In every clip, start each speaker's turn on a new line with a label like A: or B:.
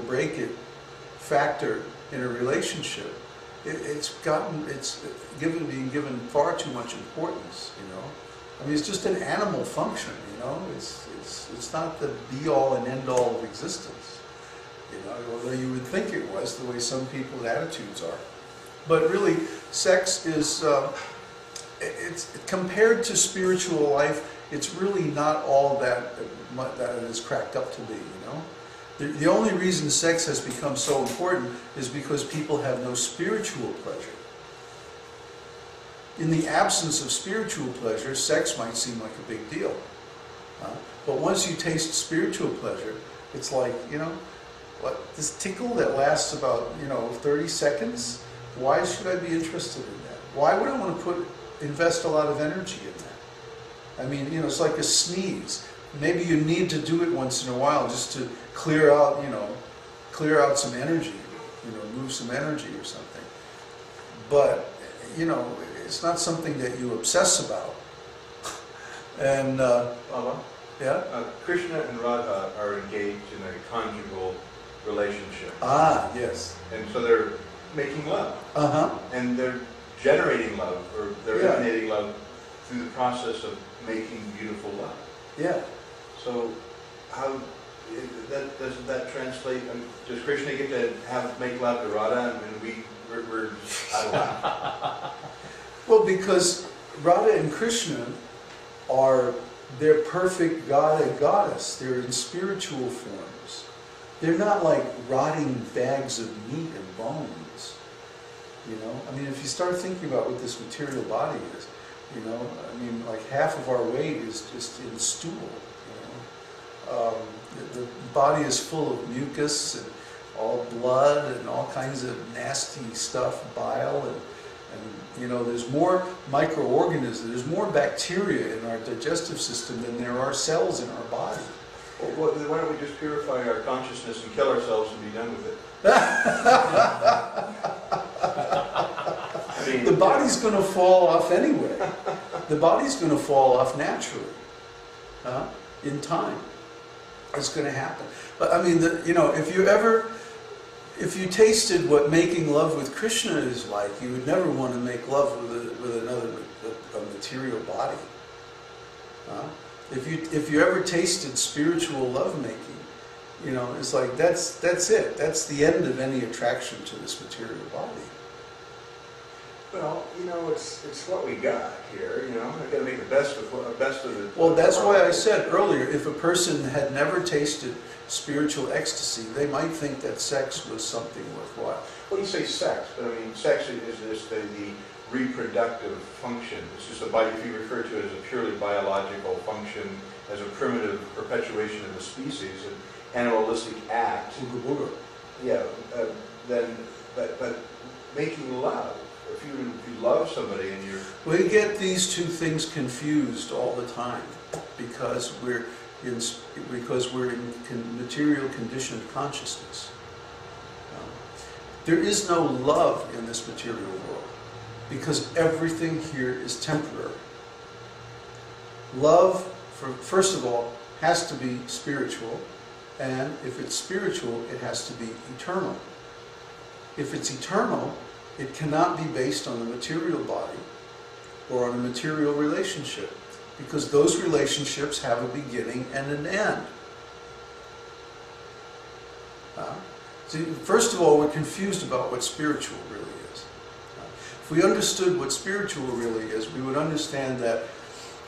A: break it factor in a relationship, it's being given far too much importance, you know. I mean, it's just an animal function, you know. It's not the be-all and end-all of existence, you know, although you would think it was, the way some people's attitudes are. But really, sex is, it's compared to spiritual life, it's really not all that it is cracked up to be, you know. The only reason sex has become so important is because people have no spiritual pleasure. In the absence of spiritual pleasure, sex might seem like a big deal. But once you taste spiritual pleasure, it's like, you know, what, this tickle that lasts about, you know, 30 seconds, why should I be interested in that? Why would I want to invest a lot of energy in that? I mean, you know, it's like a sneeze. Maybe you need to do it once in a while just to clear out, you know, some energy, you know, move some energy or something. But, you know, it's not something that you obsess about. And, yeah?
B: Krishna and Radha are engaged in a conjugal relationship.
A: Ah, yes.
B: And so they're making love.
A: Uh-huh.
B: And they're generating love, or they're emanating love through the process of making beautiful love.
A: Yeah.
B: So, how doesn't that translate? Does Krishna get to make love to Radha, and we're out of line?
A: Well, because Radha and Krishna they're perfect god and goddess. They're in spiritual forms. They're not like rotting bags of meat and bones. You know, I mean, if you start thinking about what this material body is, you know, I mean, like half of our weight is just in stool. You know, the body is full of mucus and all blood and all kinds of nasty stuff, bile, and you know, there's more microorganisms, there's more bacteria in our digestive system than there are cells in our body.
B: Well, why don't we just purify our consciousness and kill ourselves and be done with it? I mean,
A: the body's going to fall off anyway. The body's going to fall off naturally, in time. It's going to happen. But I mean, you know, if you tasted what making love with Krishna is like, you would never want to make love with another material body. If you ever tasted spiritual lovemaking, you know, it's like that's it. That's the end of any attraction to this material body.
B: Well, you know, it's what we got here. You know, I got to make the best of it.
A: Well, that's why I said earlier, if a person had never tasted spiritual ecstasy, they might think that sex was something worthwhile.
B: Well, you say sex, but I mean, sex is just the reproductive function. It's just if you refer to it as a purely biological function, as a primitive perpetuation of the species, an animalistic act.
A: Booga booga.
B: Yeah, but making love. If you love somebody and you're...
A: We get these two things confused all the time because we're in material conditioned consciousness. There is no love in this material world because everything here is temporary. Love, first of all, has to be spiritual, and if it's spiritual, it has to be eternal. If it's eternal, it cannot be based on a material body or on a material relationship, because those relationships have a beginning and an end. See, first of all, we're confused about what spiritual really is. If we understood what spiritual really is, we would understand that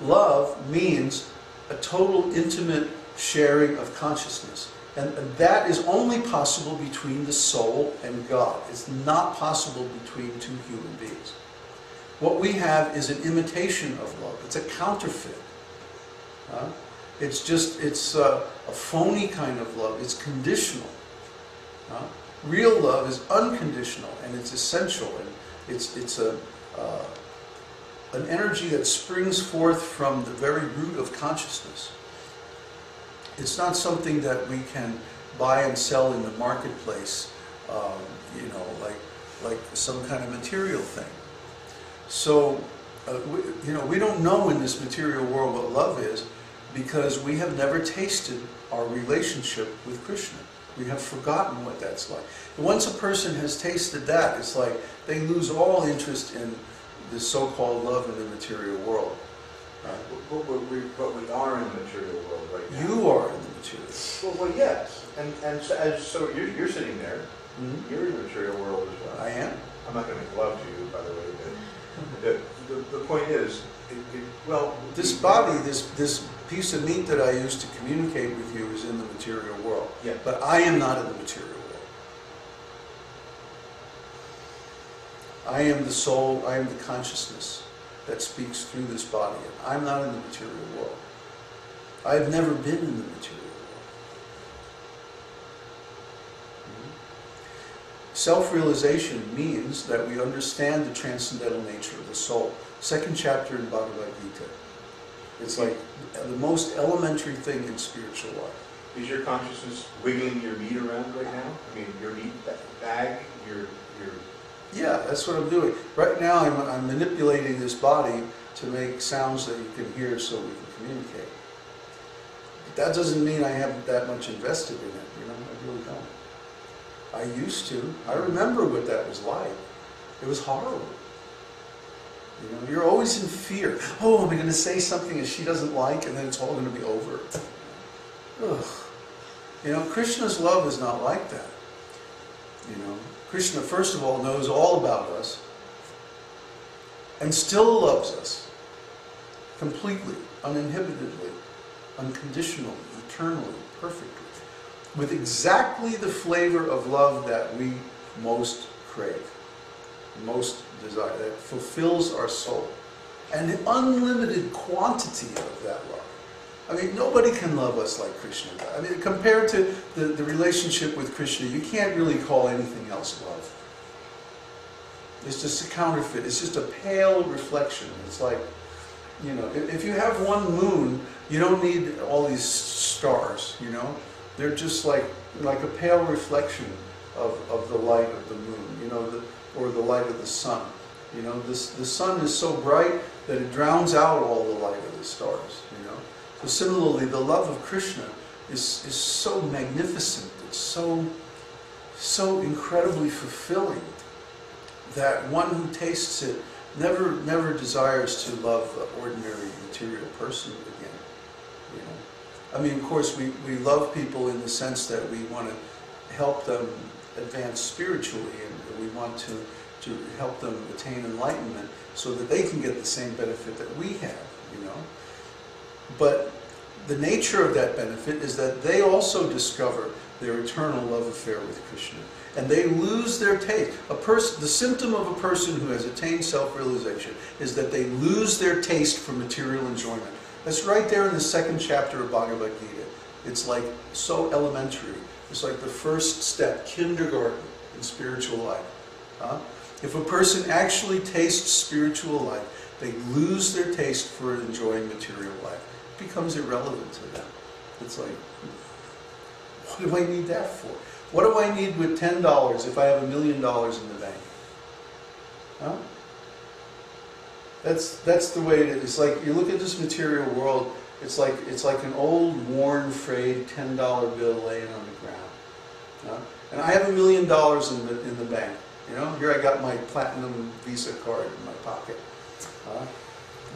A: love means a total intimate sharing of consciousness. And that is only possible between the soul and God. It's not possible between two human beings. What we have is an imitation of love. It's a counterfeit. It's a phony kind of love. It's conditional. Real love is unconditional, and it's essential, and it's an energy that springs forth from the very root of consciousness. It's not something that we can buy and sell in the marketplace, you know, like some kind of material thing. So, we don't know in this material world what love is because we have never tasted our relationship with Krishna. We have forgotten what that's like. And once a person has tasted that, it's like they lose all interest in the so-called love in the material world.
B: But we are in the material world right now.
A: You are in the material world.
B: Well, yes. And so you're sitting there.
A: Mm-hmm.
B: You're in the material world as well.
A: I am.
B: I'm not going to make love to you, by the way. But the point is, well...
A: This body, this piece of meat that I use to communicate with you is in the material world.
B: Yeah.
A: But I am not in the material world. I am the soul, I am the consciousness that speaks through this body. And I'm not in the material world. I've never been in the material world. Self-realization means that we understand the transcendental nature of the soul. Second chapter in Bhagavad Gita. It's like the most elementary thing in spiritual life.
B: Is your consciousness wiggling your meat around right now? I mean, your meat bag, your...
A: Yeah, that's what I'm doing. Right now I'm manipulating this body to make sounds that you can hear so we can communicate. But that doesn't mean I have that much invested in it, you know, I really don't. I used to. I remember what that was like. It was horrible. You know, you're always in fear. Oh, am I going to say something that she doesn't like and then it's all going to be over? Ugh. You know, Krishna's love is not like that. You know, Krishna, first of all, knows all about us and still loves us completely, uninhibitedly, unconditionally, eternally, perfectly, with exactly the flavor of love that we most crave, most desire, that fulfills our soul, and the unlimited quantity of that love. I mean, nobody can love us like Krishna does. I mean, compared to the relationship with Krishna, you can't really call anything else love. It's just a counterfeit. It's just a pale reflection. It's like, you know, if you have one moon, you don't need all these stars, you know? They're just like a pale reflection of the light of the moon, you know, or the light of the sun. You know, the sun is so bright that it drowns out all the light of the stars, you know? So similarly, the love of Krishna is so magnificent, it's so incredibly fulfilling that one who tastes it never desires to love an ordinary material person again. You know? I mean, of course, we love people in the sense that we want to help them advance spiritually, and we want to help them attain enlightenment so that they can get the same benefit that we have, you know. But the nature of that benefit is that they also discover their eternal love affair with Krishna, and they lose their taste. The symptom of a person who has attained self-realization is that they lose their taste for material enjoyment. That's right there in the second chapter of Bhagavad Gita. It's like so elementary. It's like the first step, kindergarten in spiritual life. If a person actually tastes spiritual life, they lose their taste for enjoying material life. It becomes irrelevant to them. It's like, what do I need that for? What do I need with $10 if I have $1 million in the bank? Huh? That's the way it is. It's like, you look at this material world, it's like an old, worn, frayed $10 bill laying on the ground. And I have $1 million in the bank. You know, here I got my platinum Visa card in my pocket.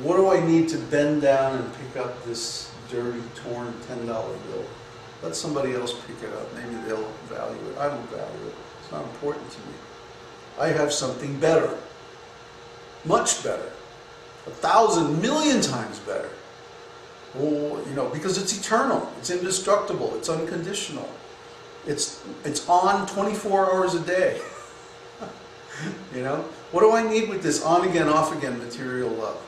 A: What do I need to bend down and pick up this dirty, torn $10 bill? Let somebody else pick it up. Maybe they'll value it. I don't value it. It's not important to me. I have something better. Much better. 1,000 million times better. Well, you know, because it's eternal. It's indestructible. It's unconditional. It's on 24 hours a day. You know? What do I need with this on-again, off-again material love?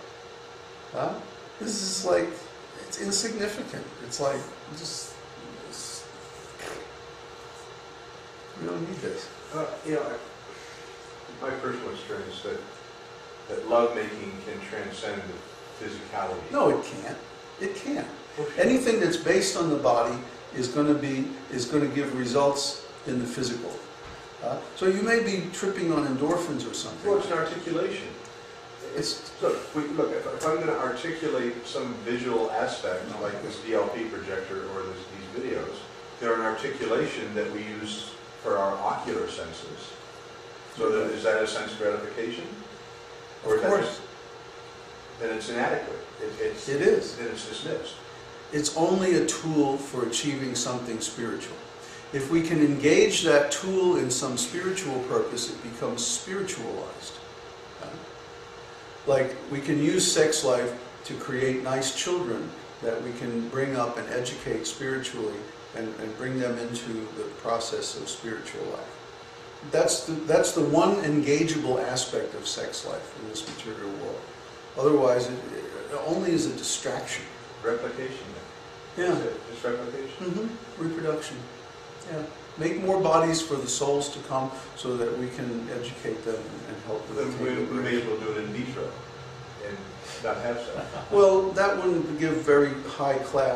A: Huh? This is like, it's insignificant. It's like, we don't need this.
B: You know, my personal experience that love-making can transcend physicality.
A: No, it can't. It can't. Anything that's based on the body is going to give results in the physical. So you may be tripping on endorphins or something.
B: Well, it's an articulation. Look, if I'm going to articulate some visual aspect, like this DLP projector or these videos, they're an articulation that we use for our ocular senses. So that, is that a sense gratification? Or
A: Of course.
B: then it's inadequate.
A: It is.
B: Then it's dismissed.
A: It's only a tool for achieving something spiritual. If we can engage that tool in some spiritual purpose, it becomes spiritualized. Like, we can use sex life to create nice children that we can bring up and educate spiritually and bring them into the process of spiritual life. That's the one engageable aspect of sex life in this material world. Otherwise, it only is a distraction.
B: Replication.
A: Yeah.
B: That's it. Just replication.
A: Reproduction. Yeah. Make more bodies for the souls to come so that we can educate them and help them.
B: Then we may as well do it in vitro and not have sex.
A: Well, that wouldn't give very high class